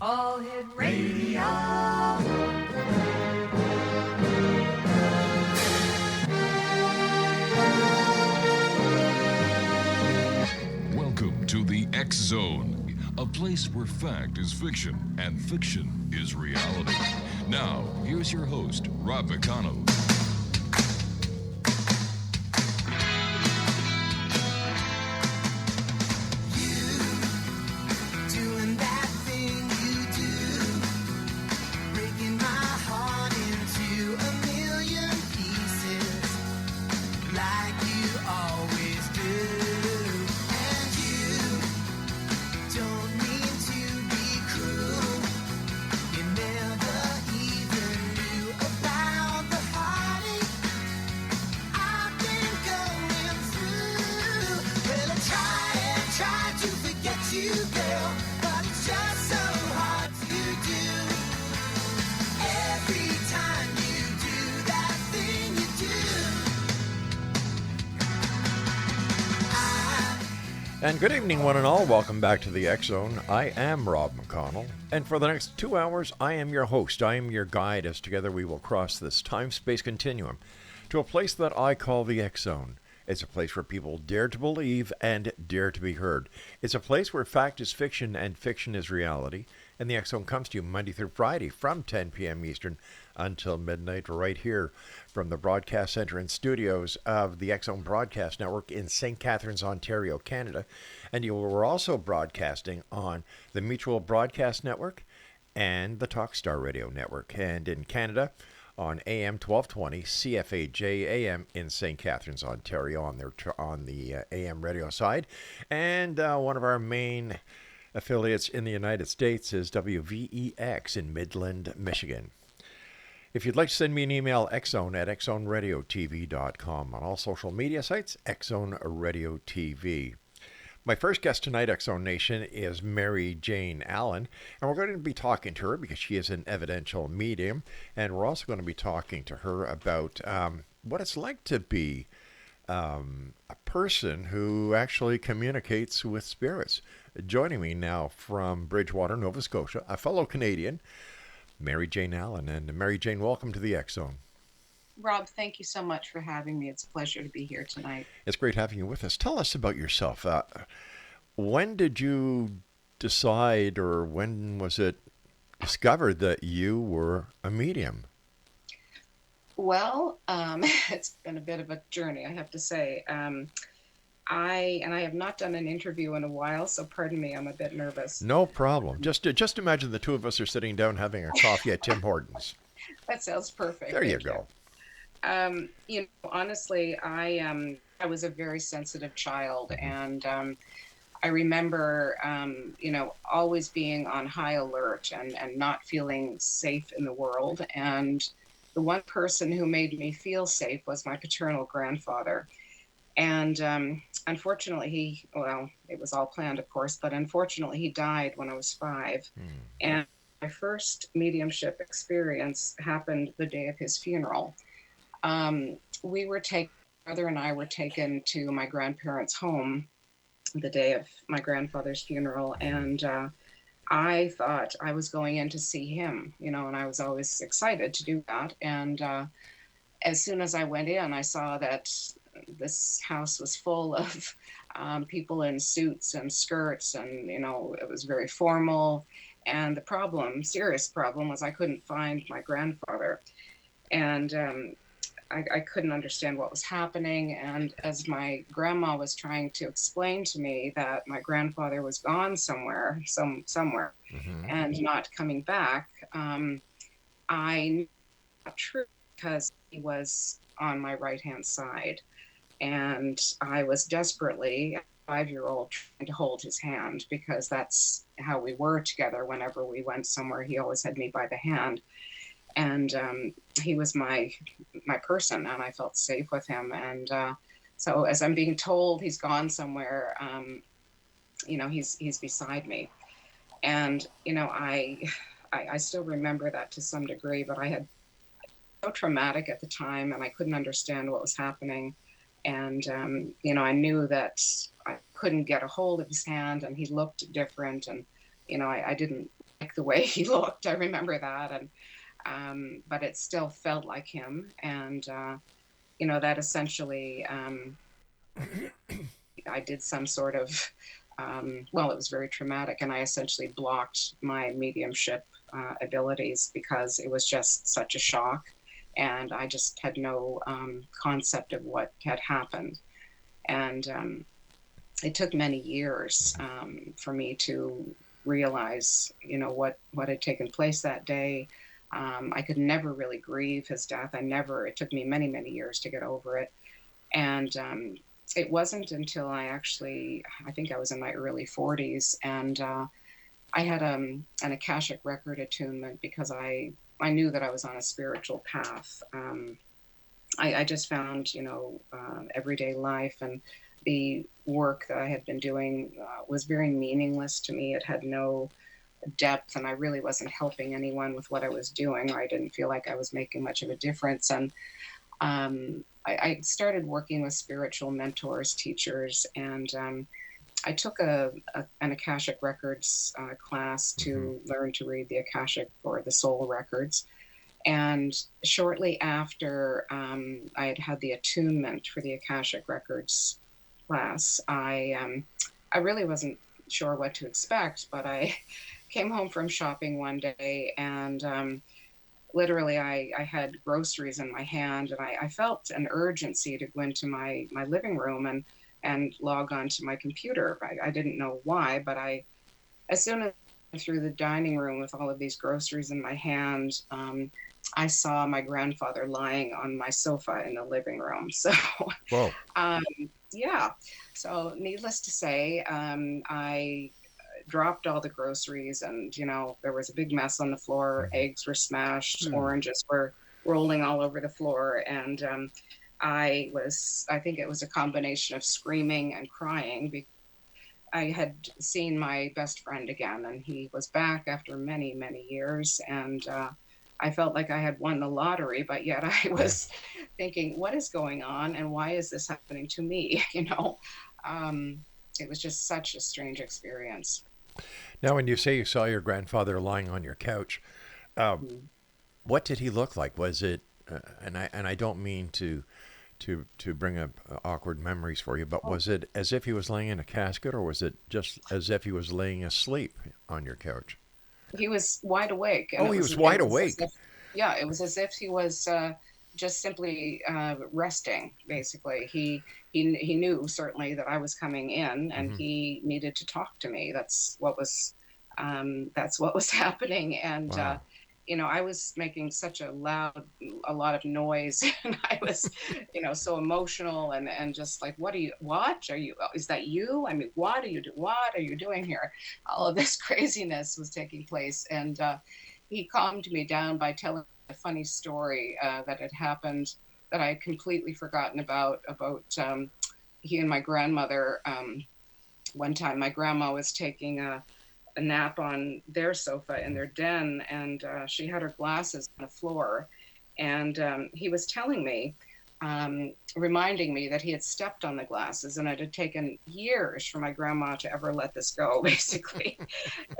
All Hit Radio. Welcome to the X Zone, a place where fact is fiction and fiction is reality. Now, here's your host, Rob McConnell. And good evening, one and all. Welcome back to the X Zone. I am Rob McConnell, and for the next 2 hours, I am your host. I am your guide as together we will cross this time-space continuum to a place that I call the X Zone. It's a place where people dare to believe and dare to be heard. It's a place where fact is fiction and fiction is reality. And the X Zone comes to you Monday through Friday from 10 p.m. Eastern until midnight right here from the broadcast center and studios of the X Zone Broadcast Network in St. Catharines, Ontario, Canada. And we're also broadcasting on the Mutual Broadcast Network and the Talkstar Radio Network. And in Canada, on AM 1220 CFAJ AM in St. Catharines, Ontario, on the AM radio side. And one of our main affiliates in the United States is WVEX in Midland, Michigan. If you'd like to send me an email, xzone at xzoneradiotv.com. On all social media sites, Xzone Radio TV. My first guest tonight, X-Zone Nation, is Mary Jane Allen, and we're going to be talking to her because she is an evidential medium, and we're also going to be talking to her about what it's like to be a person who actually communicates with spirits. Joining me now from Bridgewater, Nova Scotia, a fellow Canadian, Mary Jane Allen. And Mary Jane, welcome to the X-Zone. Rob, thank you so much for having me. It's a pleasure to be here tonight. It's great having you with us. Tell us about yourself. When did you decide, or when was it discovered that you were a medium? Well, it's been a bit of a journey, I have to say. I have not done an interview in a while, so pardon me, I'm a bit nervous. No problem. Just imagine the two of us are sitting down having a coffee at Tim Hortons. That sounds perfect. There you go. Honestly, I was a very sensitive child, and I remember, always being on high alert and not feeling safe in the world. And the one person who made me feel safe was my paternal grandfather. And unfortunately, it was all planned, of course, but unfortunately he died when I was 5. And my first mediumship experience happened the day of his funeral. Brother and I were taken to my grandparents' home the day of my grandfather's funeral, and I thought I was going in to see him, and I was always excited to do that. And as soon as I went in, I saw that this house was full of people in suits and skirts, and it was very formal. And the serious problem, was I couldn't find my grandfather, and I couldn't understand what was happening. And as my grandma was trying to explain to me that my grandfather was gone somewhere, and not coming back, I knew not true, because he was on my right-hand side. And I was desperately, a 5-year-old, trying to hold his hand, because that's how we were together. Whenever we went somewhere, he always had me by the hand. And he was my person, and I felt safe with him. And so as I'm being told he's gone somewhere, he's beside me. And, I still remember that to some degree, but I had so traumatic at the time, and I couldn't understand what was happening. And, I knew that I couldn't get a hold of his hand, and he looked different. And, I didn't like the way he looked. I remember that. And but it still felt like him. And, that essentially, I did some sort of, well, it was very traumatic, and I essentially blocked my mediumship abilities because it was just such a shock. And I just had no concept of what had happened. And it took many years for me to realize, what had taken place that day. I could never really grieve his death. It took me many, many years to get over it. And it wasn't until I think I was in my early 40s, and I had an Akashic record attunement because I knew that I was on a spiritual path. I just found, everyday life and the work that I had been doing was very meaningless to me. It had no depth, and I really wasn't helping anyone with what I was doing. I didn't feel like I was making much of a difference. And I started working with spiritual mentors, teachers, and I took an Akashic Records class to learn to read the Akashic or the soul records. And shortly after I had the attunement for the Akashic Records class, I really wasn't sure what to expect, but I came home from shopping one day, and literally I had groceries in my hand, and I felt an urgency to go into my living room and log on to my computer. I didn't know why, but as soon as I went through the dining room with all of these groceries in my hand, I saw my grandfather lying on my sofa in the living room. So, Whoa. yeah. So needless to say, I dropped all the groceries, and there was a big mess on the floor. Eggs were smashed, oranges were rolling all over the floor, and I think it was a combination of screaming and crying because I had seen my best friend again, and he was back after many, many years. And I felt like I had won the lottery, but yet I was thinking, what is going on, and why is this happening to me? It was just such a strange experience. Now, when you say you saw your grandfather lying on your couch, what did he look like? Was it, and I don't mean to bring up awkward memories for you, but was it as if he was laying in a casket, or was it just as if he was laying asleep on your couch? He was wide awake. And he was wide awake. Yeah, it was as if he was just simply resting. Basically, he knew certainly that I was coming in, and he needed to talk to me. That's what was happening. And Wow. I was making such a lot of noise, and I was, so emotional, and just like, is that you? I mean, what are you doing here? All of this craziness was taking place. And he calmed me down by telling a funny story that had happened that I had completely forgotten about he and my grandmother. One time my grandma was taking a nap on their sofa in their den, and she had her glasses on the floor, and he was telling me, reminding me that he had stepped on the glasses, and it had taken years for my grandma to ever let this go, basically.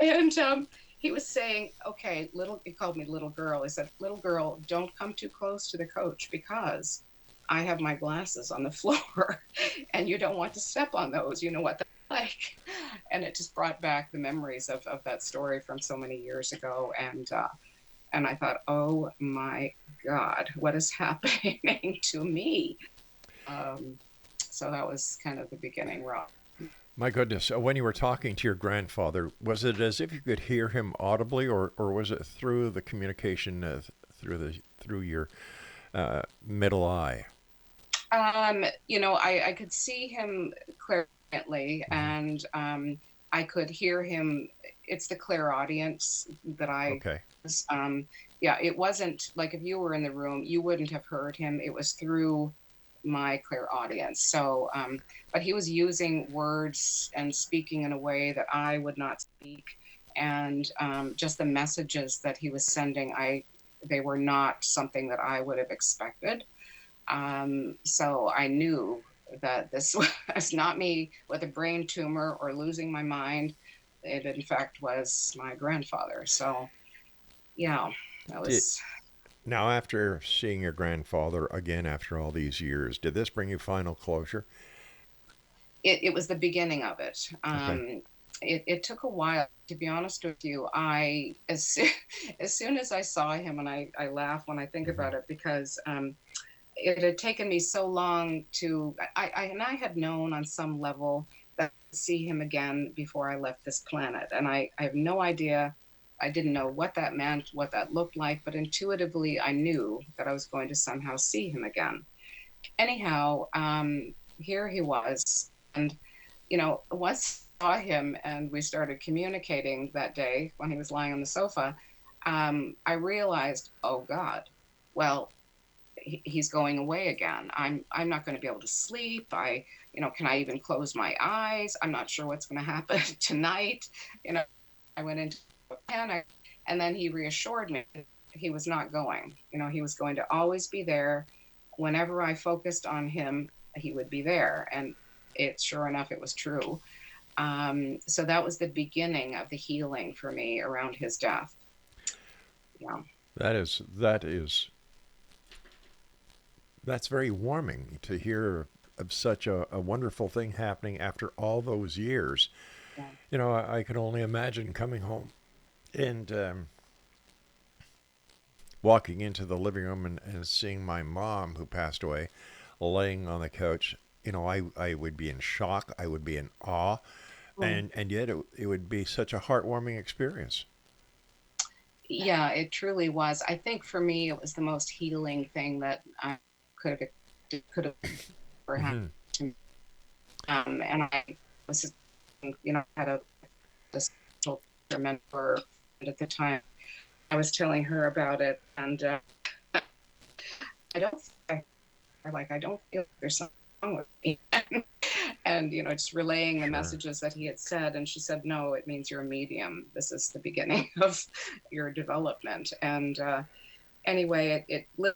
And he was saying, okay, he called me little girl. He said, little girl, don't come too close to the coach because I have my glasses on the floor and you don't want to step on those. You know what they're like. And it just brought back the memories of that story from so many years ago. And I thought, oh my God, what is happening to me? So that was kind of the beginning, Rob. My goodness. When you were talking to your grandfather, was it as if you could hear him audibly, or was it through the communication through your middle eye? I could see him clearly, and I could hear him. It's the clairaudience that I. Okay. Yeah, it wasn't like if you were in the room, you wouldn't have heard him. It was through my clairaudience. So, but he was using words and speaking in a way that I would not speak, and just the messages that he was sending, they were not something that I would have expected. So I knew that this was not me with a brain tumor or losing my mind. it in fact was my grandfather. So yeah, that Did, was. now, after seeing your grandfather again after all these years, did this bring you final closure? It was the beginning of it. Okay. It took a while, to be honest with you. I as soon as I saw him, and I laugh when I think Hmm. about it, because it had taken me so long to I had known on some level that I'd see him again before I left this planet, and I have no idea. I didn't know what that meant, what that looked like, but intuitively I knew that I was going to somehow see him again. Anyhow, here he was, and once I saw him and we started communicating that day when he was lying on the sofa, I realized, oh God, well, he's going away again. I'm not going to be able to sleep. Can I even close my eyes? I'm not sure what's going to happen tonight. You know, I went into a panic, and then he reassured me he was not going. He was going to always be there. Whenever I focused on him, he would be there, and sure enough, it was true. So that was the beginning of the healing for me around his death. Yeah. That's very warming to hear of such a wonderful thing happening after all those years. Yeah. I could only imagine coming home and walking into the living room and seeing my mom, who passed away, laying on the couch. I would be in shock. I would be in awe. Mm. And yet it would be such a heartwarming experience. Yeah, it truly was. I think for me, it was the most healing thing that I could have ever happened Hmm. to me. And I was, had a spiritual mentor at the time. I was telling her about it, and I don't, I don't feel like there's something wrong with me. And just relaying the Sure. messages that he had said, and she said, no, it means you're a medium. This is the beginning of your development. And anyway, it was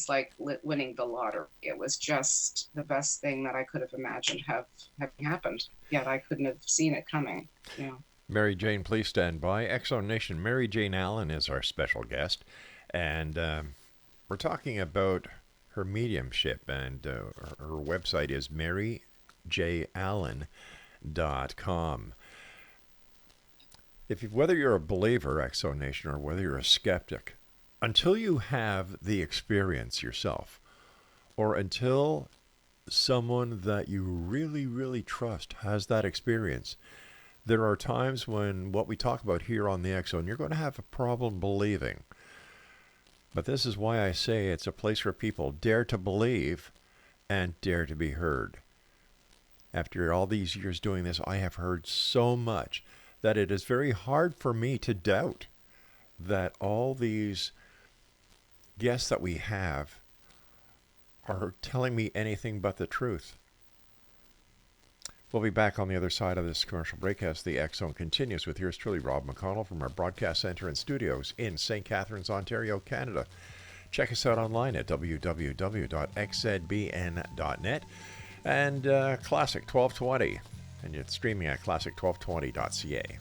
like winning the lottery. It was just the best thing that I could have imagined having happened, yet I couldn't have seen it coming. Yeah. Mary Jane, please stand by. Exo Nation, Mary Jane Allen is our special guest. And we're talking about her mediumship. And her website is maryjallen.com. Whether you're a believer, Exo Nation, or whether you're a skeptic, until you have the experience yourself, or until someone that you really, really trust has that experience, there are times when what we talk about here on the Exxon, you're going to have a problem believing. But this is why I say it's a place where people dare to believe and dare to be heard. After all these years doing this, I have heard so much that it is very hard for me to doubt that all these guests that we have are telling me anything but the truth. We'll be back on the other side of this commercial break as the X Zone continues with yours truly, Rob McConnell, from our broadcast center and studios in St. Catharines, Ontario, Canada. Check us out online at www.xzbn.net and Classic 1220. And it's streaming at classic1220.ca.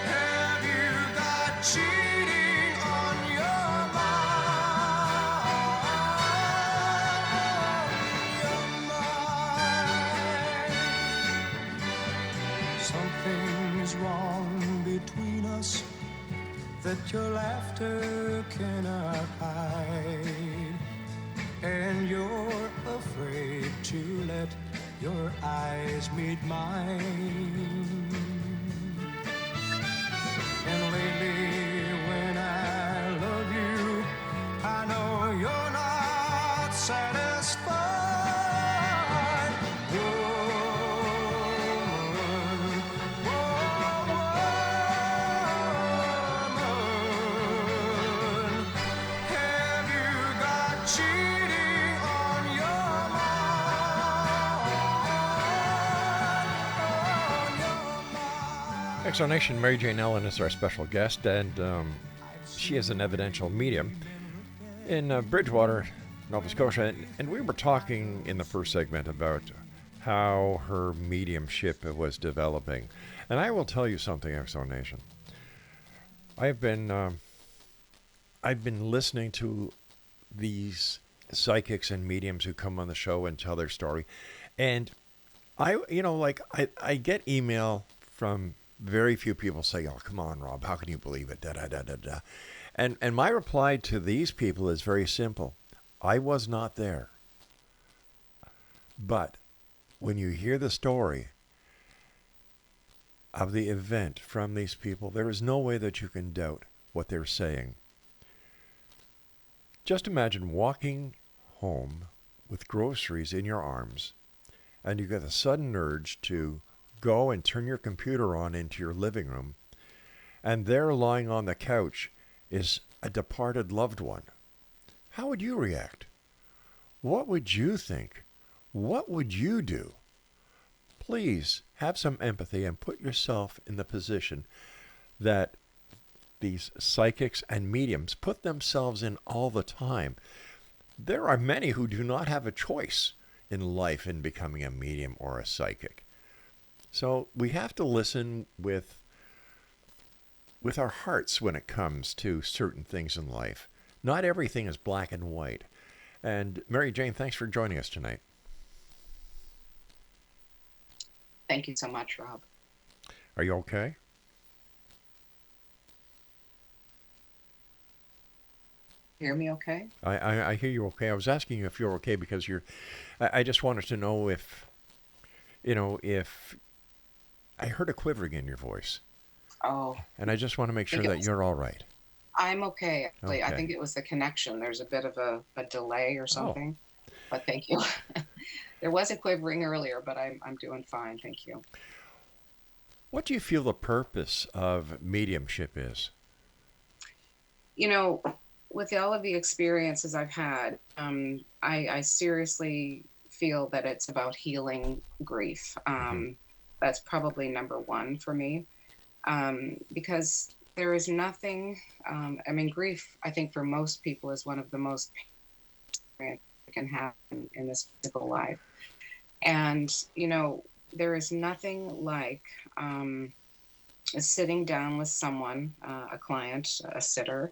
Have you got cheating on your mind? Something's wrong between us that your laughter cannot hide, and you're afraid to let your eyes meet mine. And lately, when I love you, I know you're not satisfied. Woman, woman, Exonation, Mary Jane Ellen is our special guest, and she is an evidential medium in Bridgewater, Nova Scotia. And we were talking in the first segment about how her mediumship was developing. And I will tell you something, Exonation. I've been listening to these psychics and mediums who come on the show and tell their story, and I get email from very few people say, "Oh, come on, Rob, how can you believe it?" Da da da da da. And my reply to these people is very simple. I was not there. But when you hear the story of the event from these people, there is no way that you can doubt what they're saying. Just imagine walking home with groceries in your arms, and you get a sudden urge to go and turn your computer on into your living room, and there lying on the couch is a departed loved one. How would you react? What would you think? What would you do? Please have some empathy and put yourself in the position that these psychics and mediums put themselves in all the time. There are many who do not have a choice in life in becoming a medium or a psychic. So we have to listen with our hearts when it comes to certain things in life. Not everything is black and white. And Mary Jane, thanks for joining us tonight. Thank you so much, Rob. Are you okay? Hear me okay? I hear you okay. I was asking you if you're okay because I just wanted to know if I heard a quivering in your voice. Oh. And I just want to make sure that you're all right. I'm okay. Actually, Okay. I think it was the connection. There's a bit of a delay or something. But thank you. There was a quivering earlier, but I'm doing fine. Thank you. What do you feel the purpose of mediumship is? With all of the experiences I've had, I seriously feel that it's about healing grief. That's probably number one for me, because there is nothing, grief, I think for most people is one of the most painful that can happen in this physical life. And, there is nothing like sitting down with someone, a client, a sitter,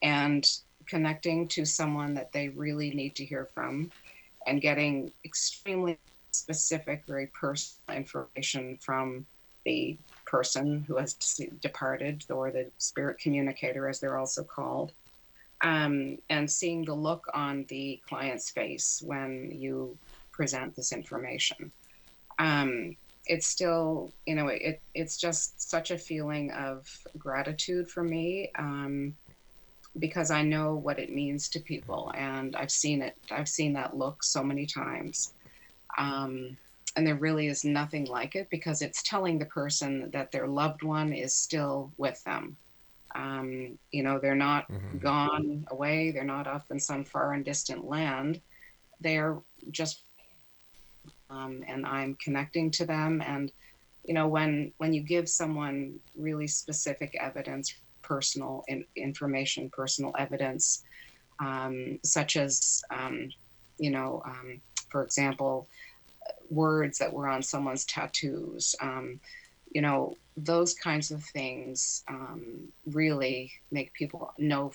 and connecting to someone that they really need to hear from and getting extremely specific, very personal information from the person who has departed, or the spirit communicator, as they're also called, and seeing the look on the client's face when you present this information. It's still, it's just such a feeling of gratitude for me, because I know what it means to people, and I've seen it. I've seen that look so many times. And there really is nothing like it, because it's telling the person that their loved one is still with them. They're not gone away. They're not up in some far and distant land. They're just, and I'm connecting to them. And, when you give someone really specific evidence, personal information, personal evidence, such as, for example, words that were on someone's tattoos, those kinds of things really make people know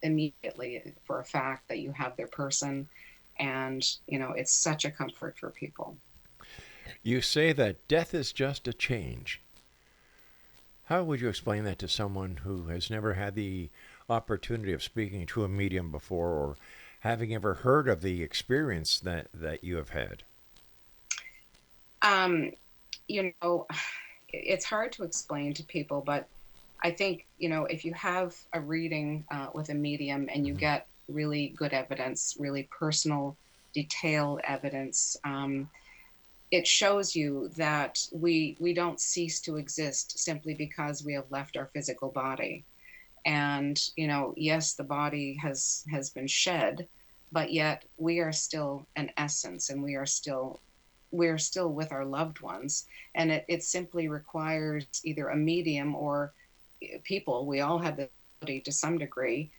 immediately for a fact that you have their person. And, it's such a comfort for people. You say that death is just a change. How would you explain that to someone who has never had the opportunity of speaking to a medium before, or having ever heard of the experience that you have had? It's hard to explain to people, but I think, if you have a reading with a medium and you get really good evidence, really personal, detailed evidence, it shows you that we don't cease to exist simply because we have left our physical body. And, yes, the body has been shed, but yet we are still an essence, and we are still we're still with our loved ones. And it simply requires either a medium or people. We all have the ability to some degree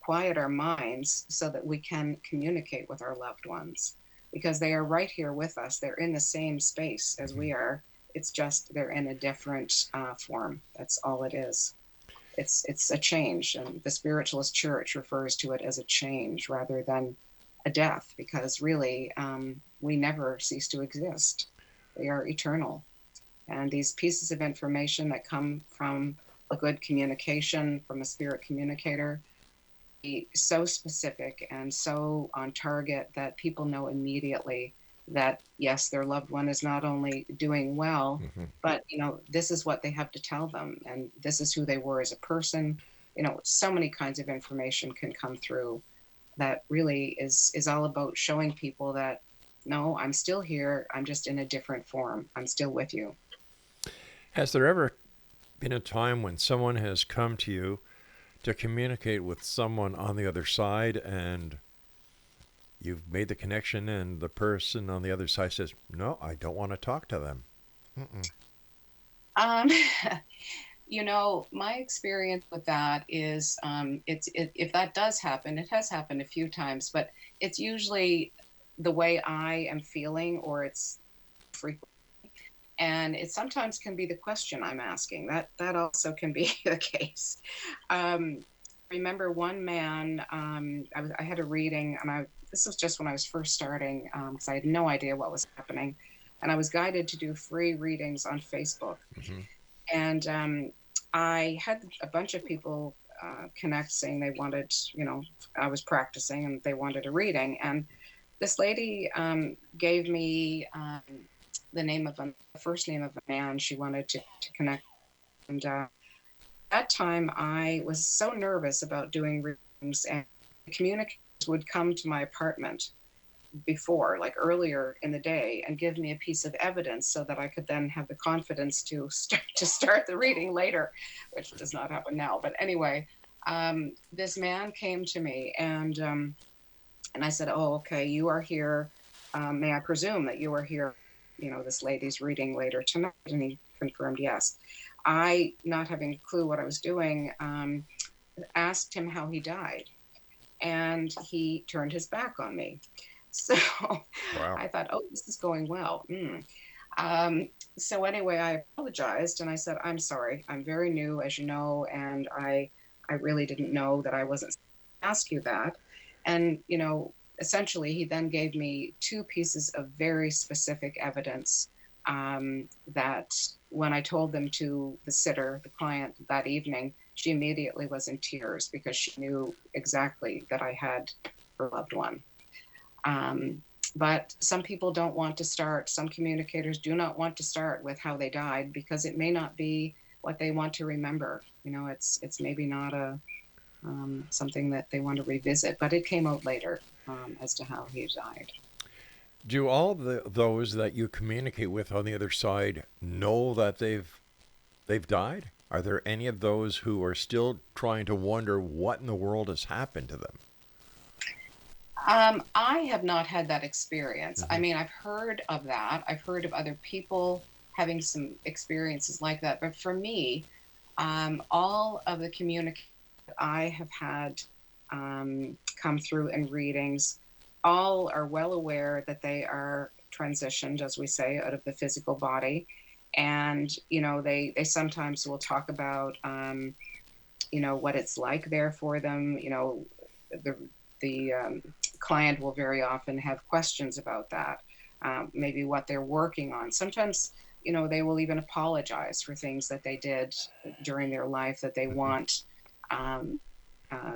quiet our minds so that we can communicate with our loved ones, because they are right here with us. They're in the same space as we are. It's just they're in a different form. That's all it is. It's a change, and the spiritualist church refers to it as a change rather than a death, because really we never cease to exist. They are eternal, and these pieces of information that come from a good communication from a spirit communicator be so specific and so on target that people know immediately that yes, their loved one is not only doing well, but this is what they have to tell them, and this is who they were as a person. So many kinds of information can come through that really is all about showing people that no, I'm still here, I'm just in a different form, I'm still with you. Has there ever been a time when someone has come to you to communicate with someone on the other side, and you've made the connection and the person on the other side says, no, I don't want to talk to them? um my experience with that is if that does happen, it has happened a few times, but it's usually the way I am feeling, or it's frequent. And it sometimes can be the question I'm asking. That also can be the case. Remember one man, I had a reading, and this was just when I was first starting, because I had no idea what was happening. And I was guided to do free readings on Facebook. And I had a bunch of people connect saying they wanted, I was practicing and they wanted a reading. And this lady gave me the first name of a man she wanted to connect. And that time I was so nervous about doing readings, and the communicators would come to my apartment before, like earlier in the day, and give me a piece of evidence so that I could then have the confidence to start the reading later, which does not happen now. But anyway, this man came to me, and I said, "Oh, okay, you are here. May I presume that you are here? This lady's reading later tonight." And he confirmed yes. I, not having a clue what I was doing, asked him how he died, and he turned his back on me. So Wow. I thought, oh, this is going well. So anyway, I apologized and I said, I'm sorry. I'm very new, as you know, and I really didn't know that I wasn't supposed to ask you that. And, essentially, he then gave me two pieces of very specific evidence that when I told them to the sitter, the client, that evening, she immediately was in tears because she knew exactly that I had her loved one. But some people don't want to start, some communicators do not want to start with how they died, because it may not be what they want to remember. It's maybe not something that they want to revisit, but it came out later as to how he died. Do all those that you communicate with on the other side know that they've died? Are there any of those who are still trying to wonder what in the world has happened to them? I have not had that experience. I mean, I've heard of that. I've heard of other people having some experiences like that. But for me, all of the communication I have had come through in readings, all are well aware that they are transitioned, as we say, out of the physical body. And, they sometimes will talk about, what it's like there for them. The client will very often have questions about that, maybe what they're working on. Sometimes, they will even apologize for things that they did during their life that they want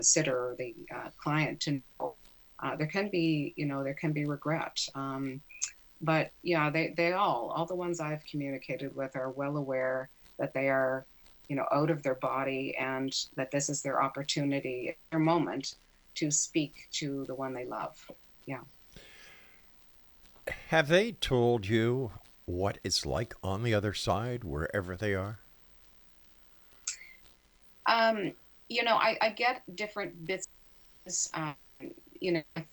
sitter or the client to know. There can be regret. But yeah, they all the ones I've communicated with are well aware that they are, out of their body, and that this is their opportunity, their moment to speak to the one they love. Yeah. Have they told you what it's like on the other side, wherever they are? I get different bits. I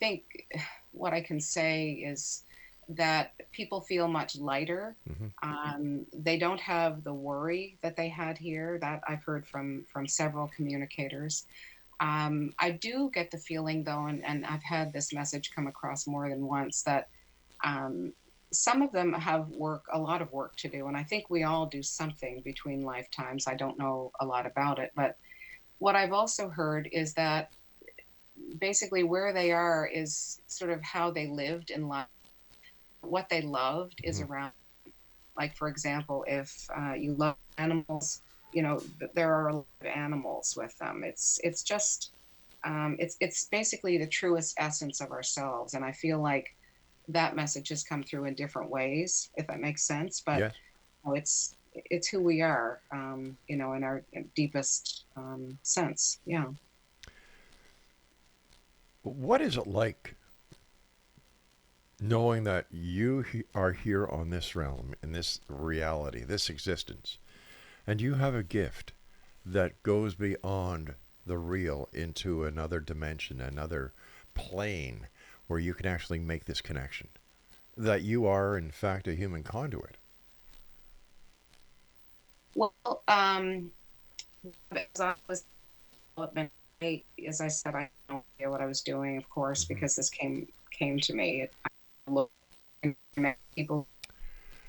think what I can say is that people feel much lighter. Hmm. They don't have the worry that they had here. That I've heard from several communicators. I do get the feeling, though, and I've had this message come across more than once, that um, some of them have a lot of work to do. And I think we all do something between lifetimes. I don't know a lot about it, but what I've also heard is that basically where they are is sort of how they lived in life. What they loved is Hmm. around. Like, for example, if you love animals, there are a lot of animals with them. It's just it's basically the truest essence of ourselves, and I feel like that message has come through in different ways, if that makes sense. But Yes. it's who we are, in our deepest sense. Yeah. What is it like knowing that you are here on this realm, in this reality, this existence, and you have a gift that goes beyond the real into another dimension, another plane where you can actually make this connection? That you are, in fact, a human conduit. Well, as I was development, as I said, I had no idea what I was doing, of course, Hmm. because this came to me. I look, people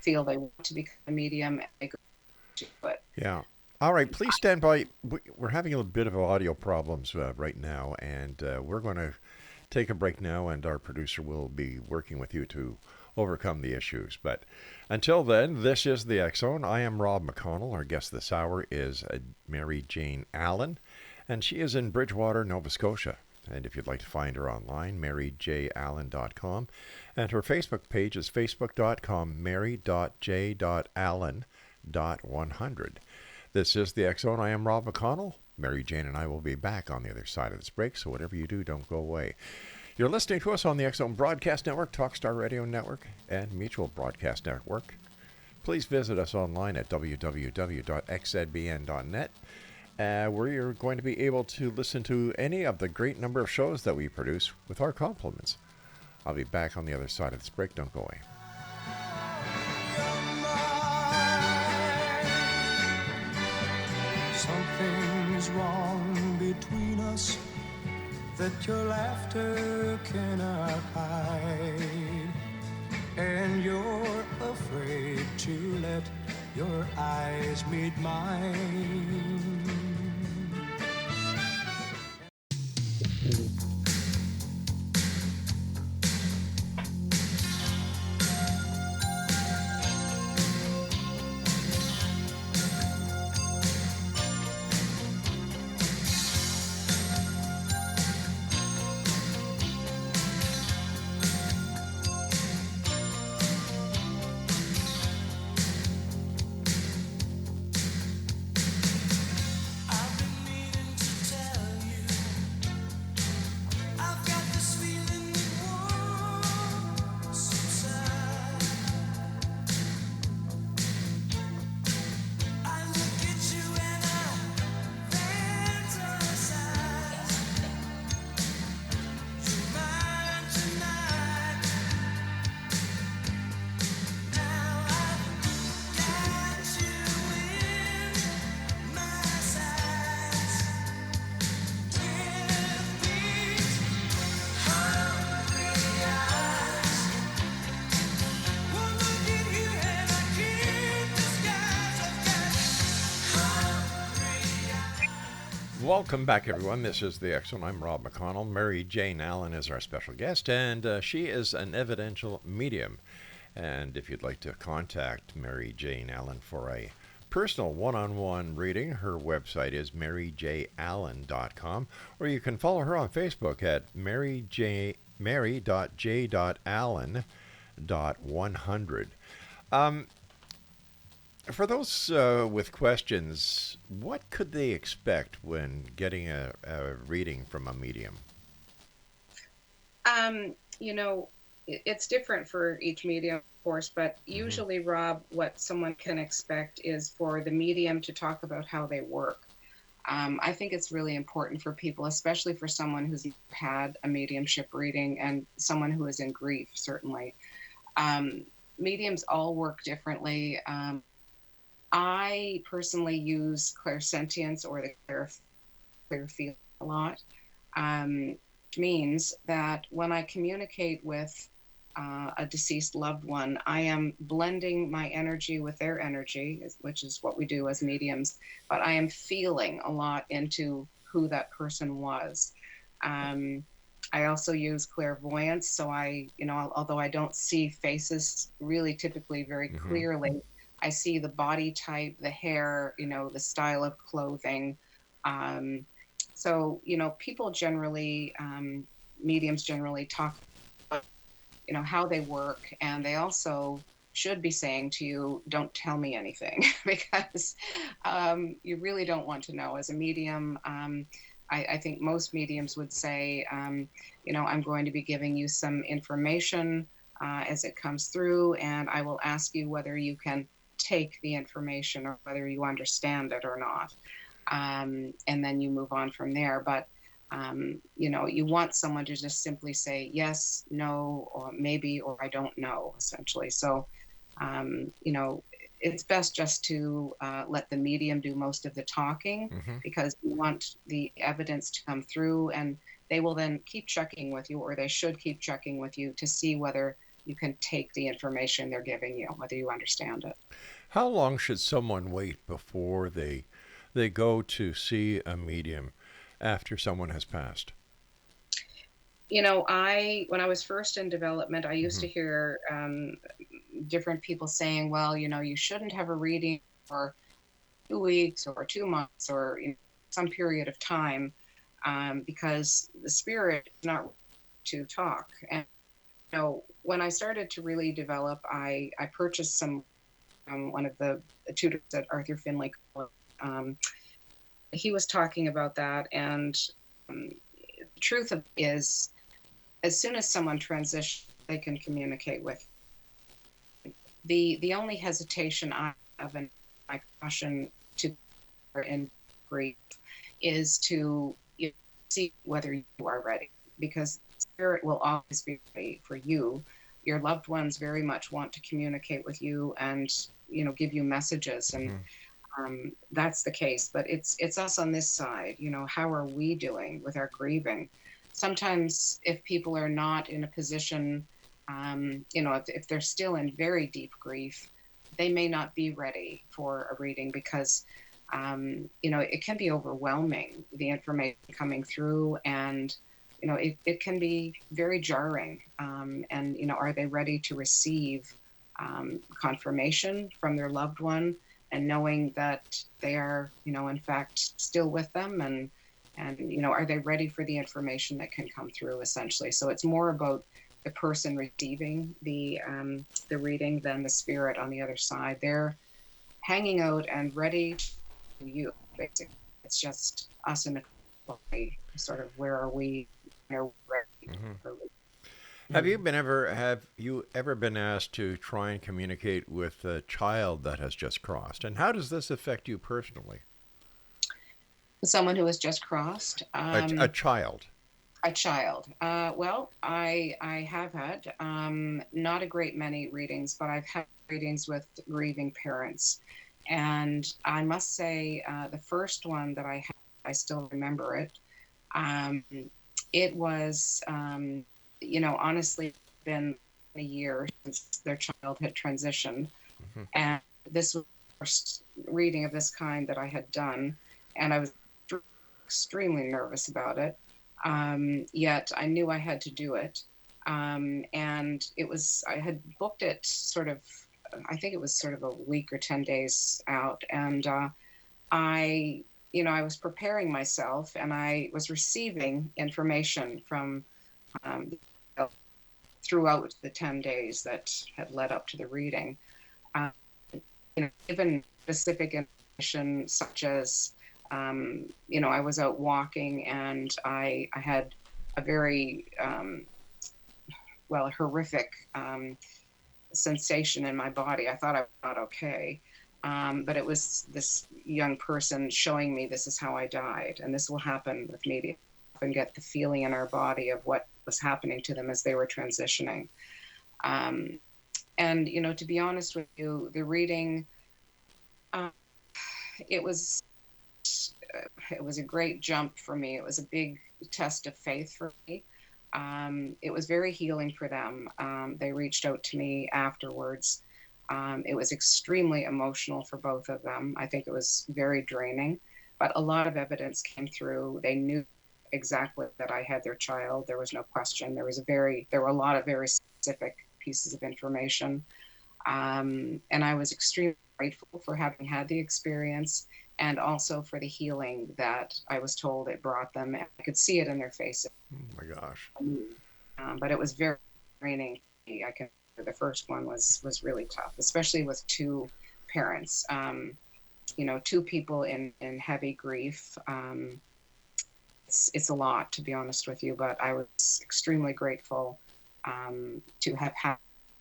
feel they want to become a medium, and they go to it. Yeah. All right, please stand by. We're having a bit of audio problems right now, and we're going to take a break now, and our producer will be working with you to overcome the issues. But until then, this is the X Zone. I am Rob McConnell. Our guest this hour is Mary Jane Allen, and she is in Bridgewater, Nova Scotia. And if you'd like to find her online, maryjallen.com. And her Facebook page is facebook.com, mary.j.allen.100. This is the X Zone. I am Rob McConnell. Mary Jane and I will be back on the other side of this break, so whatever you do, don't go away. You're listening to us on the X Zone Broadcast Network, Talkstar Radio Network, and Mutual Broadcast Network. Please visit us online at www.xzbn.net, where you're going to be able to listen to any of the great number of shows that we produce with our compliments. I'll be back on the other side of this break. Don't go away. Something's wrong between us that your laughter cannot hide, and you're afraid to let your eyes meet mine. Welcome back, everyone. This is the X Zone. I'm Rob McConnell. Mary Jane Allen is our special guest, and she is an evidential medium. And if you'd like to contact Mary Jane Allen for a personal one-on-one reading, her website is maryjallen.com, or you can follow her on Facebook at mary.j.allen.100. For those with questions, what could they expect when getting a reading from a medium? Um, it's different for each medium, of course, but Hmm. usually, Rob, what someone can expect is for the medium to talk about how they work. I think it's really important for people, especially for someone who's had a mediumship reading and someone who is in grief, certainly. Um, Mediums all work differently. I personally use clairsentience or the clear field a lot, which means that when I communicate with a deceased loved one, I am blending my energy with their energy, which is what we do as mediums, but I am feeling a lot into who that person was. Um, I also use clairvoyance, so although I don't see faces really typically very Mm-hmm. clearly, I see the body type, the hair, the style of clothing. Um, so, people generally, mediums generally talk about, how they work, and they also should be saying to you, don't tell me anything, because you really don't want to know. As a medium, I think most mediums would say, I'm going to be giving you some information as it comes through, and I will ask you whether you can take the information or whether you understand it or not. And then you move on from there. But you want someone to just simply say yes, no, or maybe, or I don't know, essentially. So, um, you know, it's best just to let the medium do most of the talking, Mm-hmm. because you want the evidence to come through, and they will then keep checking with you, or they should keep checking with you to see whether you can take the information they're giving you, whether you understand it. How long should someone wait before they go to see a medium after someone has passed? When I was first in development, I used Mm-hmm. to hear different people saying, well, you shouldn't have a reading for 2 weeks or 2 months or some period of time, because the spirit is not to talk. And when I started to really develop, I purchased some one of the tutors at Arthur Finlay College. He was talking about that, and um, the truth of it is, as soon as someone transitions, they can communicate with. The only hesitation I have, and my caution to in grief, is to see whether you are ready, because spirit will always be ready for you. Your loved ones very much want to communicate with you and give you messages, and Mm-hmm. that's the case. But it's us on this side. How are we doing with our grieving? Sometimes, if people are not in a position, if they're still in very deep grief, they may not be ready for a reading, because it can be overwhelming, the information coming through, and it can be very jarring. And are they ready to receive confirmation from their loved one, and knowing that they are, in fact, still with them, and are they ready for the information that can come through, essentially. So it's more about the person receiving the reading than the spirit on the other side. They're hanging out and ready to you, basically. It's just us in the body, sort of, where are we, are we ready Mm-hmm. for Have you ever been asked to try and communicate with a child that has just crossed? And how does this affect you personally? someone who has just crossed? A child. A child. Well, I have had not a great many readings, but I've had readings with grieving parents, and I must say, the first one that I had, I still remember it. Um, it was, honestly, been a year since their child had transitioned, Mm-hmm. and this was the first reading of this kind that I had done, and I was extremely nervous about it. Yet I knew I had to do it. And I had booked it sort of, I think it was sort of a week or 10 days out. And I, I was preparing myself, and I was receiving information from um, throughout the 10 days that had led up to the reading. Um, Even specific information, such as, I was out walking, and I had a very, well, horrific sensation in my body. I thought I was not okay. But it was this young person showing me, this is how I died. And this will happen with me. And get the feeling in our body of what was happening to them as they were transitioning. Um, And, to be honest with you, the reading, uh, it was it was a great jump for me. It was a big test of faith for me. It was very healing for them. They reached out to me afterwards. It was extremely emotional for both of them. I think it was very draining, but a lot of evidence came through. They knew exactly that I had their child. There was no question. There were a lot of very specific pieces of information. And I was extremely grateful for having had the experience and also for the healing that I was told it brought them. And I could see it in their faces. Oh my gosh. But it was very draining. I can. The first one was really tough, especially with two parents. Two people in heavy grief. It's a lot, to be honest with you. But I was extremely grateful to have had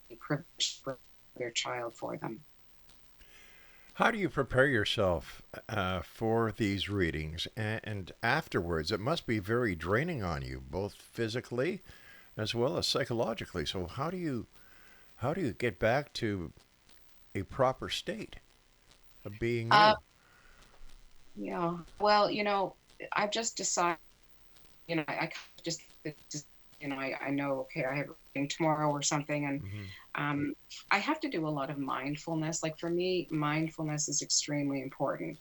the privilege for their child for them. How do you prepare yourself for these readings and afterwards? It must be very draining on you, both physically as well as psychologically. So how do you get back to a proper state of being you? Yeah. Well, I've just decided, I kind of just, I know, okay, I have a reading tomorrow or something. And Hmm. I have to do a lot of mindfulness. Like for me, mindfulness is extremely important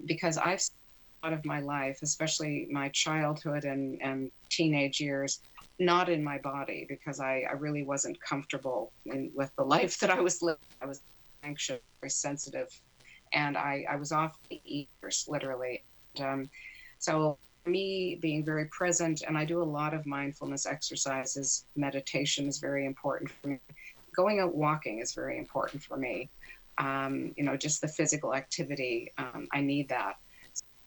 because I've spent a lot of my life, especially my childhood and teenage years, not in my body because I really wasn't comfortable with the life that I was living. I was anxious, very sensitive, and I was off the eaters, literally. And, so me being very present, and I do a lot of mindfulness exercises. Meditation is very important for me. Going out walking is very important for me. Just the physical activity, I need that.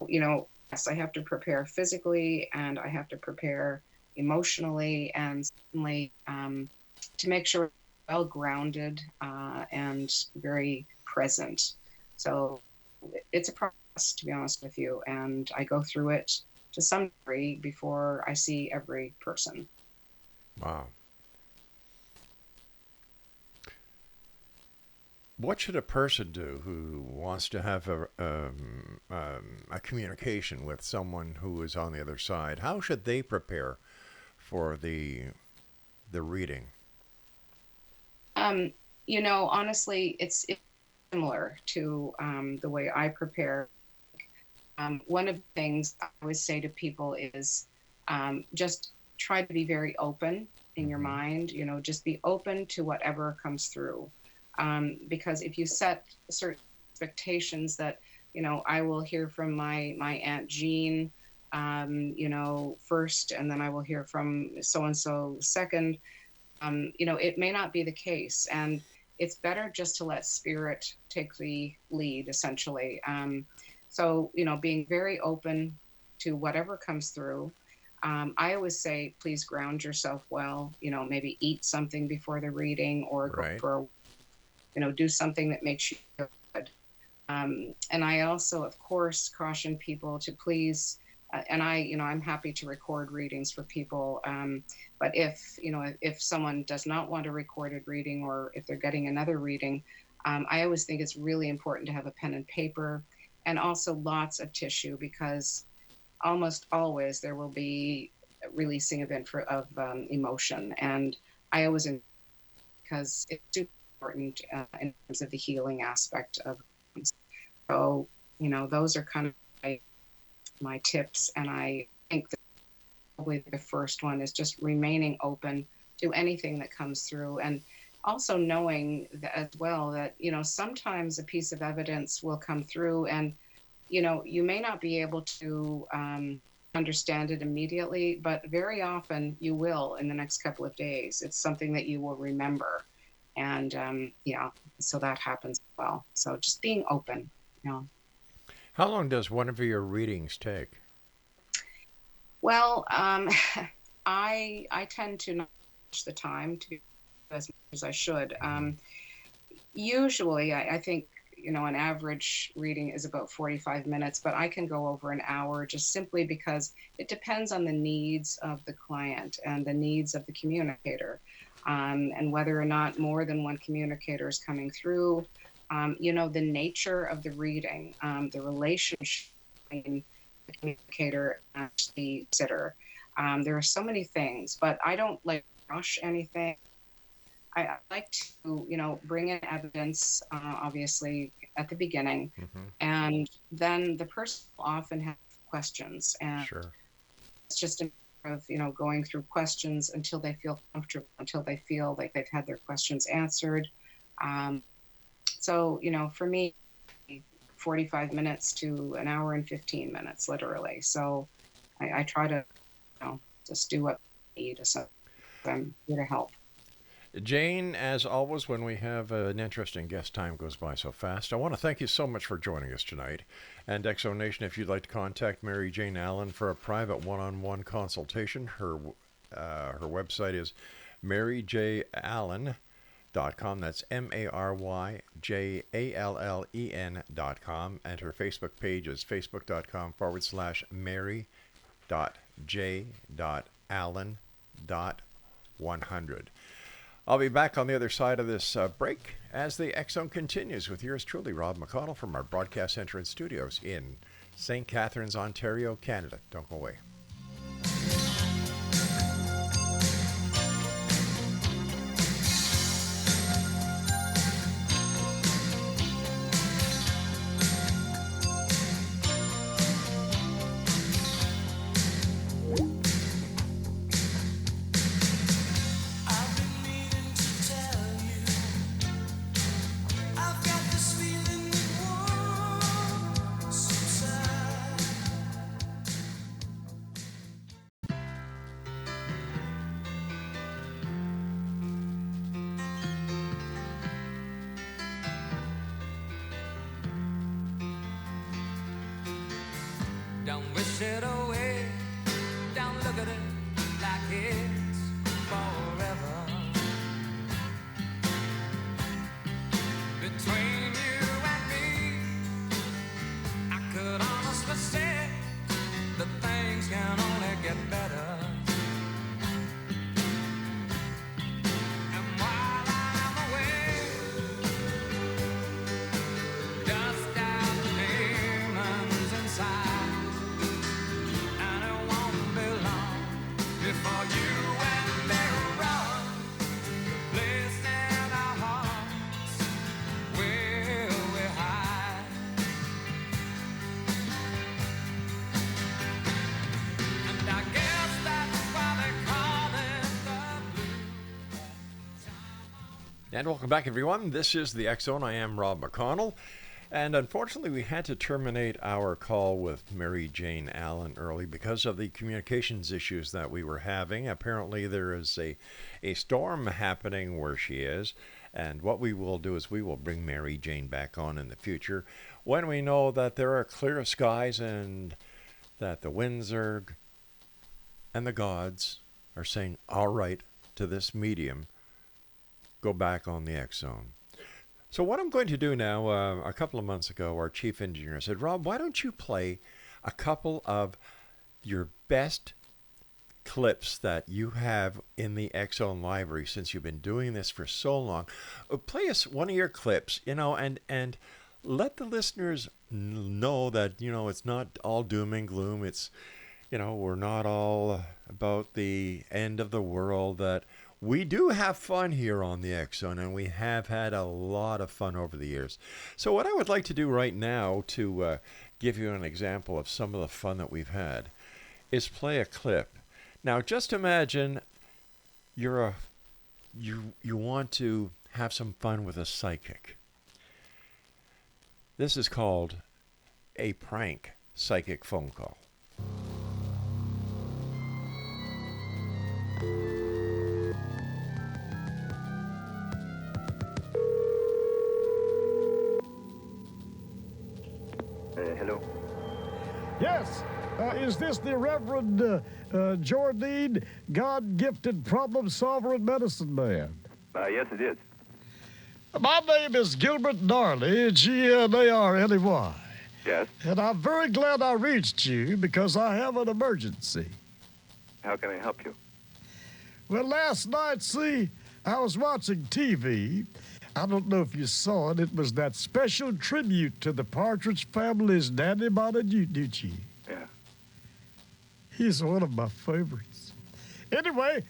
Yes, I have to prepare physically and I have to prepare emotionally and certainly to make sure I'm well grounded and very present. So it's a process, to be honest with you, and I go through it to some degree before I see every person. Wow. What should a person do who wants to have a communication with someone who is on the other side? How should they prepare for the reading? Um, Honestly, it's similar to the way I prepare. One of the things I always say to people is just try to be very open in your Hmm. mind, just be open to whatever comes through. Because if you set certain expectations that, I will hear from my Aunt Jean, first, and then I will hear from so and so second, it may not be the case. And it's better just to let spirit take the lead, essentially. So, being very open to whatever comes through. I always say, please ground yourself well, maybe eat something before the reading or go Right. for, do something that makes you feel good. And I also, of course, caution people to please, and I'm happy to record readings for people. But if someone does not want a recorded reading or if they're getting another reading, I always think it's really important to have a pen and paper and also lots of tissue because almost always there will be releasing of emotion. And I always, because it's super important in terms of the healing aspect of things. So, those are kind of my tips. And I think that probably the first one is just remaining open to anything that comes through. And also knowing that as well that, sometimes a piece of evidence will come through and, you may not be able to understand it immediately, but very often you will in the next couple of days. It's something that you will remember. And yeah, so that happens as well. So just being open, you know. How long does one of your readings take? Well, I tend to not watch the time to as much as I should. Hmm. Usually, I think an average reading is about 45 minutes, but I can go over an hour just simply because it depends on the needs of the client and the needs of the communicator. and whether or not more than one communicator is coming through. The nature of the reading, the relationship between the communicator and the sitter. There are so many things, but I don't like rush anything. I like to, bring in evidence, obviously, at the beginning, Mm-hmm. and then the person will often have questions, and Sure. it's just a matter of, going through questions until they feel comfortable, until they feel like they've had their questions answered. Um, so, for me, 45 minutes to an hour and 15 minutes, literally. So I try to, just do what I need. So I'm here to help. Jane, as always, when we have an interesting guest, time goes by so fast. I want to thank you so much for joining us tonight. And Exonation, if you'd like to contact Mary Jane Allen for a private one-on-one consultation, her website is maryjallen.com. That's MaryJallen.com. And her Facebook page is facebook.com/Mary.J.Allen.100. I'll be back on the other side of this break as the X Zone continues with yours truly, Rob McConnell, from our broadcast center and studios in St. Catharines, Ontario, Canada. Don't go away. I've been needing to tell you, I've got this feeling that won't subside. Don't wish it away, don't look at it like it's forever. Between you and me, I could honestly say that things can only get better. And while I'm away, dust out the demons inside. And it won't be long before you and me run the place in our hearts where we hide. And I guess that's why they call it the blue. And welcome back, everyone. This is the X Zone. I am Rob McConnell. And unfortunately, we had to terminate our call with Mary Jane Allen early because of the communications issues that we were having. Apparently, there is a storm happening where she is. And what we will do is we will bring Mary Jane back on in the future when we know that there are clear skies and that the winds are and the gods are saying, all right, to this medium, go back on the X Zone. So what I'm going to do now, a couple of months ago, our chief engineer said, Rob, why don't you play a couple of your best clips that you have in the X Zone library since you've been doing this for so long. Play us one of your clips, and let the listeners know that, it's not all doom and gloom. It's, we're not all about the end of the world, that we do have fun here on the X Zone, and we have had a lot of fun over the years. So what I would like to do right now to give you an example of some of the fun that we've had is play a clip. Now, just imagine you want to have some fun with a psychic. This is called a prank psychic phone call. Hello. Yes. Is this the Reverend Jordine, God-gifted problem solver and medicine man? Yes, it is. My name is Gilbert Narley, Gnarley. Yes. And I'm very glad I reached you because I have an emergency. How can I help you? Well, last night, see, I was watching TV. I don't know if you saw it. It was that special tribute to the Partridge Family's Danny Bonaducci. Yeah. He's one of my favorites. Anyway,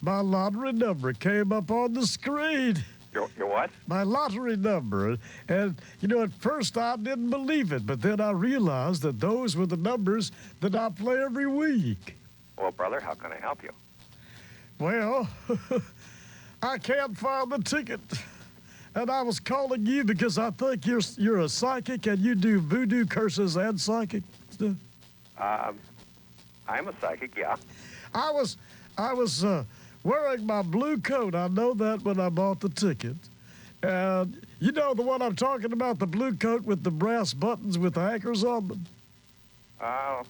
my lottery number came up on the screen. Your what? My lottery number. And, at first I didn't believe it, but then I realized that those were the numbers that I play every week. Well, brother, how can I help you? Well, I can't find the ticket. And I was calling you because I think you're a psychic and you do voodoo curses and psychic stuff. I'm a psychic, yeah. I was wearing my blue coat. I know that when I bought the ticket. And you know the one I'm talking about, the blue coat with the brass buttons with the anchors on them? Yes,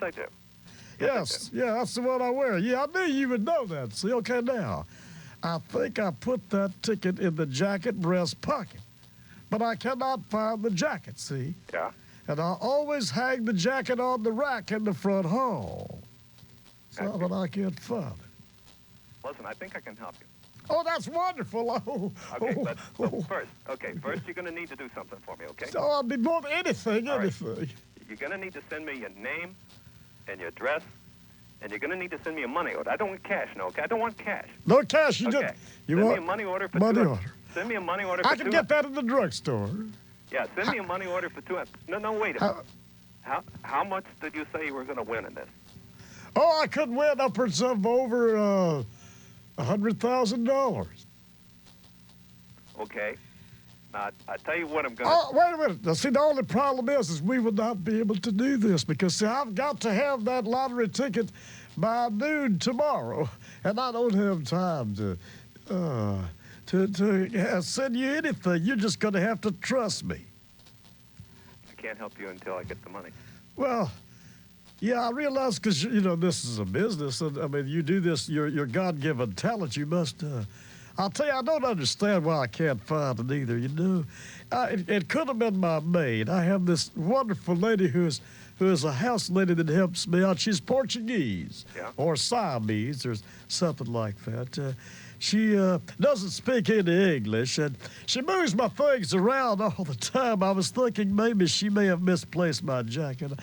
I do. Yes, yeah, that's the one I wear. Yeah, I knew you would know that. See, okay, now, I think I put that ticket in the jacket breast pocket, but I cannot find the jacket, see? Yeah. And I always hang the jacket on the rack in the front hall. So that I can't find it. Listen, I think I can help you. Oh, that's wonderful. Okay, but first you're going to need to do something for me, okay? So I'll be more than anything. You're going to need to send me your name and your address, and you're going to need to send me a money order. I don't want cash, no, okay? I don't want cash. No cash, you okay. just... You send want me a money order for money two. order. Send me a money order for I can get that in the drugstore. Yeah, send me a money order for two. No, wait a minute. How much did you say you were going to win in this? Oh, I could win upwards of over $100,000. Okay. Now, I tell you what I'm going to... Oh, wait a minute. Now, see, the only problem is we would not be able to do this because, see, I've got to have that lottery ticket by noon tomorrow, and I don't have time to send you anything. You're just going to have to trust me. I can't help you until I get the money. Well... Yeah, I realize because, this is a business. And, I mean, you do this, your God-given talent, you must... I'll tell you, I don't understand why I can't find it either, It could have been my maid. I have this wonderful lady who is a house lady that helps me out. She's Portuguese or Siamese or something like that. She doesn't speak any English, and she moves my things around all the time. I was thinking maybe she may have misplaced my jacket.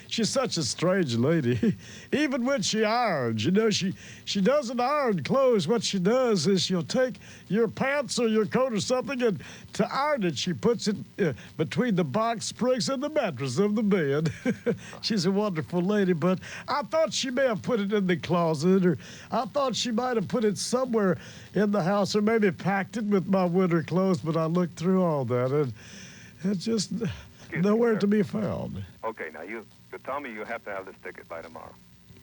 She's such a strange lady. Even when she irons, she doesn't iron clothes. What she does is she'll take your pants or your coat or something, and to iron it, she puts it between the box springs and the mattress of the bed. She's a wonderful lady, but I thought she may have put it in the closet, or I thought she might have put it somewhere in the house, or maybe packed it with my winter clothes, but I looked through all that, and it's just nowhere to be found. Okay, now you tell me you have to have this ticket by tomorrow.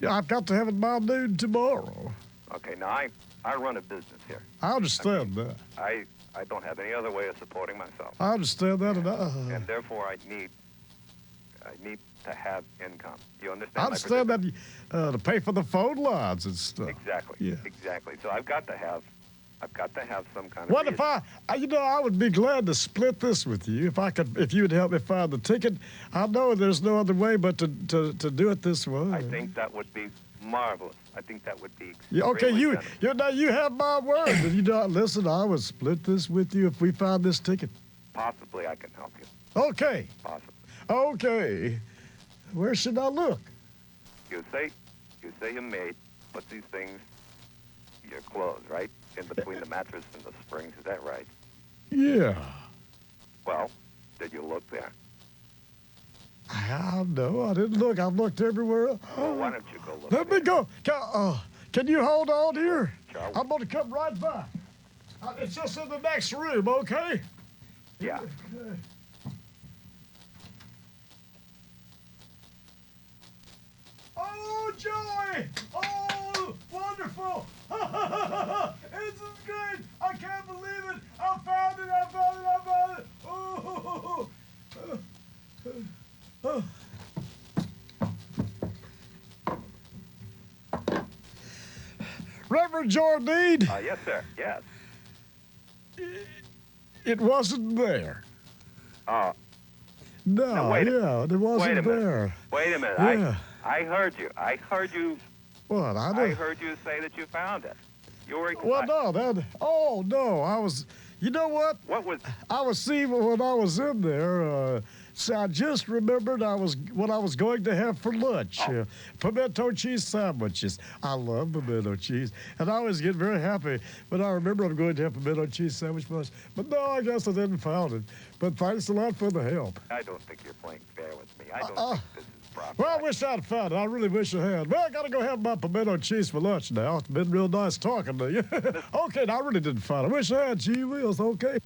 Yeah, I've got to have it by noon tomorrow. Okay, now I run a business here. I understand that. I don't have any other way of supporting myself. I understand that, and therefore I need to have income. You understand? I understand that to pay for the phone lines and stuff. Exactly. Yeah. Exactly. So I've got to have some kind of... What if I would be glad to split this with you if you would help me find the ticket. I know there's no other way but to do it this way. I think that would be marvelous. I think that would be... Okay, you have my word. And listen, I would split this with you if we found this ticket. Possibly I can help you. Okay. Possibly. Okay. Where should I look? You say your maid puts these things, your clothes, right? In between the mattress and the springs, is that right? Yeah. Well, did you look there? No, I didn't look. I've looked everywhere. Well, why don't you go look? Let me go. Can you hold on here? Sure. I'm going to come right back. It's just in the next room, okay? Yeah. Okay. Oh, joy! Oh, wonderful! This is great! I can't believe it! I found it! Oh! Reverend Jardine? Yes, sir. Yes. It wasn't there. Oh. No, wait it wasn't there. Wait a minute. Yeah. I heard you. What? I heard you say that you found it. You were Well, no, no, you know what? What was? I was seeing when I was in there. So I just remembered what I was going to have for lunch. Pimento cheese sandwiches. I love pimento cheese, and I always get very happy when I remember I'm going to have pimento cheese sandwich for lunch. But no, I guess I didn't found it. But thanks a lot for the help. I don't think you're playing fair with me. I don't think this is proper. Well, I wish I'd found it. I really wish I had. Well, I got to go have my pimento cheese for lunch now. It's been real nice talking to you. Okay, no, I really didn't find it. I wish I had. Gee whiz, okay.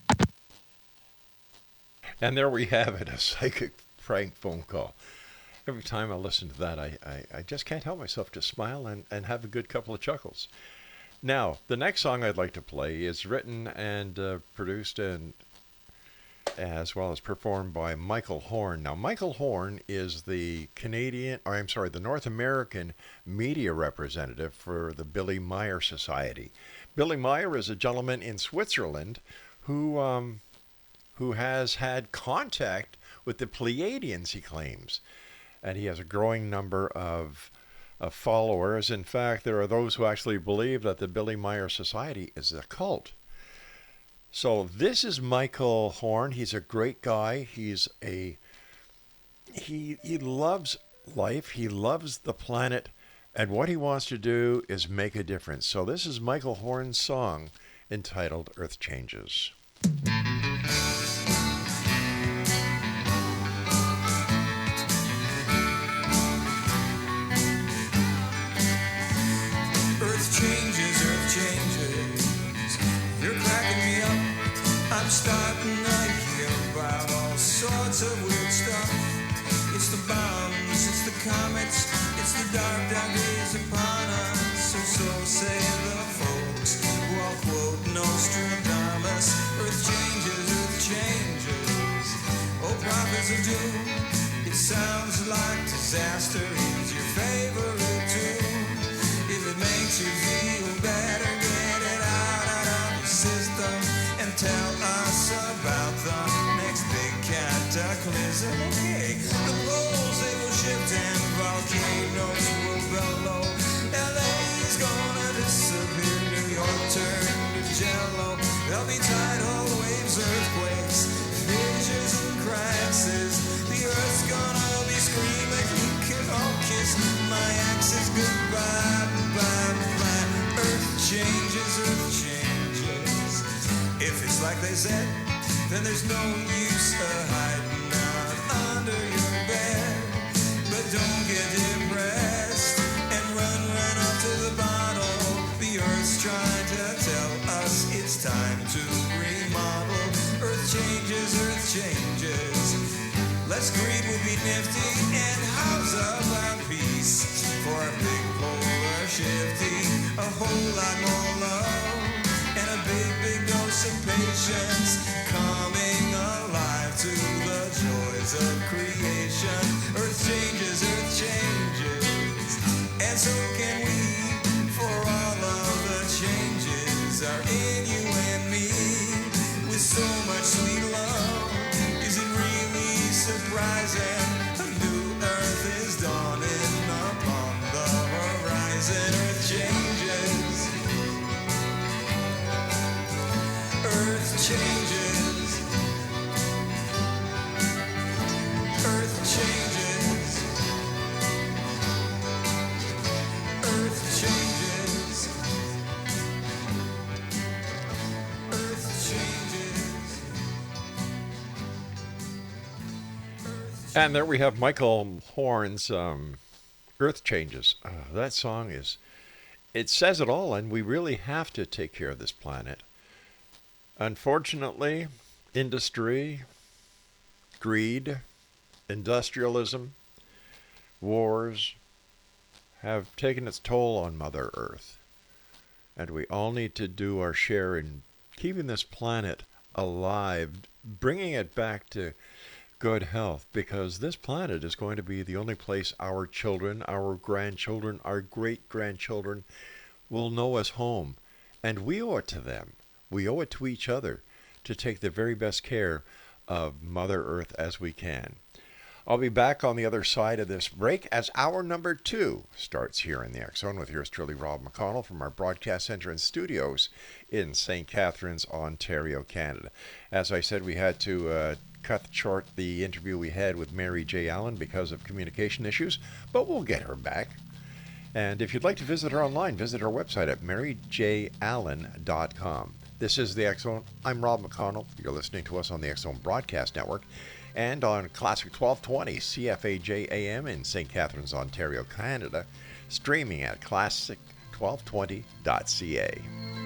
And there we have it, a psychic prank phone call. Every time I listen to that, I just can't help myself to smile and have a good couple of chuckles. Now, the next song I'd like to play is written and produced and as well as performed by Michael Horn. Now, Michael Horn is the the North American media representative for the Billy Meyer Society. Billy Meyer is a gentleman in Switzerland who has had contact with the Pleiadians, he claims. And he has a growing number of followers. In fact, there are those who actually believe that the Billy Meyer Society is a cult. So this is Michael Horn. He's a great guy. He loves life. He loves the planet. And what he wants to do is make a difference. So this is Michael Horn's song entitled Earth Changes. Earth changes, you're cracking me up. I'm starting to hear about all sorts of weird stuff. It's the bombs, it's the comets, it's the dark days upon us. So say the folks who all quote Nostradamus. Earth changes, oh prophets of doom. It sounds like disaster is your favorite tune. If it makes you feel better, get it out of your system and tell us about the next big cataclysm. Okay, the poles they will shift and volcanoes will bellow. LA's gonna disappear, New York turn to jello. There'll be tidal waves, earthquakes, fissures and crises. The earth's gonna be screaming, we can all kiss my axis goodbye. Earth changes. If it's like they said, then there's no use hiding out under your bed. But don't get depressed and run off to the bottle. The earth's trying to tell us it's time to remodel. Earth changes. Let's greed will be nifty and house up our peace for a big polar shifty. A whole lot more love and a big dose of patience. Coming alive to the joys of creation. Earth changes, and so can we. For all of the changes are in you and me. With so much sweet love, is it really surprising? A new earth is dawning upon the horizon. Earth changes. Earth changes. Earth changes. Earth changes. Earth changes. And there we have Michael Horn's Earth Changes. That song it says it all, and we really have to take care of this planet. Unfortunately, industry, greed, industrialism, wars have taken its toll on Mother Earth. And we all need to do our share in keeping this planet alive, bringing it back to good health, because this planet is going to be the only place our children, our grandchildren, our great-grandchildren will know as home. And we owe it to them. We owe it to each other to take the very best care of Mother Earth as we can. I'll be back on the other side of this break as hour number 2 starts here in the X Zone with yours truly, Rob McConnell, from our broadcast center and studios in St. Catharines, Ontario, Canada. As I said, we had to cut short the interview we had with Mary J. Allen because of communication issues, but we'll get her back. And if you'd like to visit her online, visit her website at maryjallen.com. This is the X Zone. I'm Rob McConnell. You're listening to us on the X Zone Broadcast Network and on Classic 1220 CFAJ AM in St. Catharines, Ontario, Canada, streaming at classic1220.ca.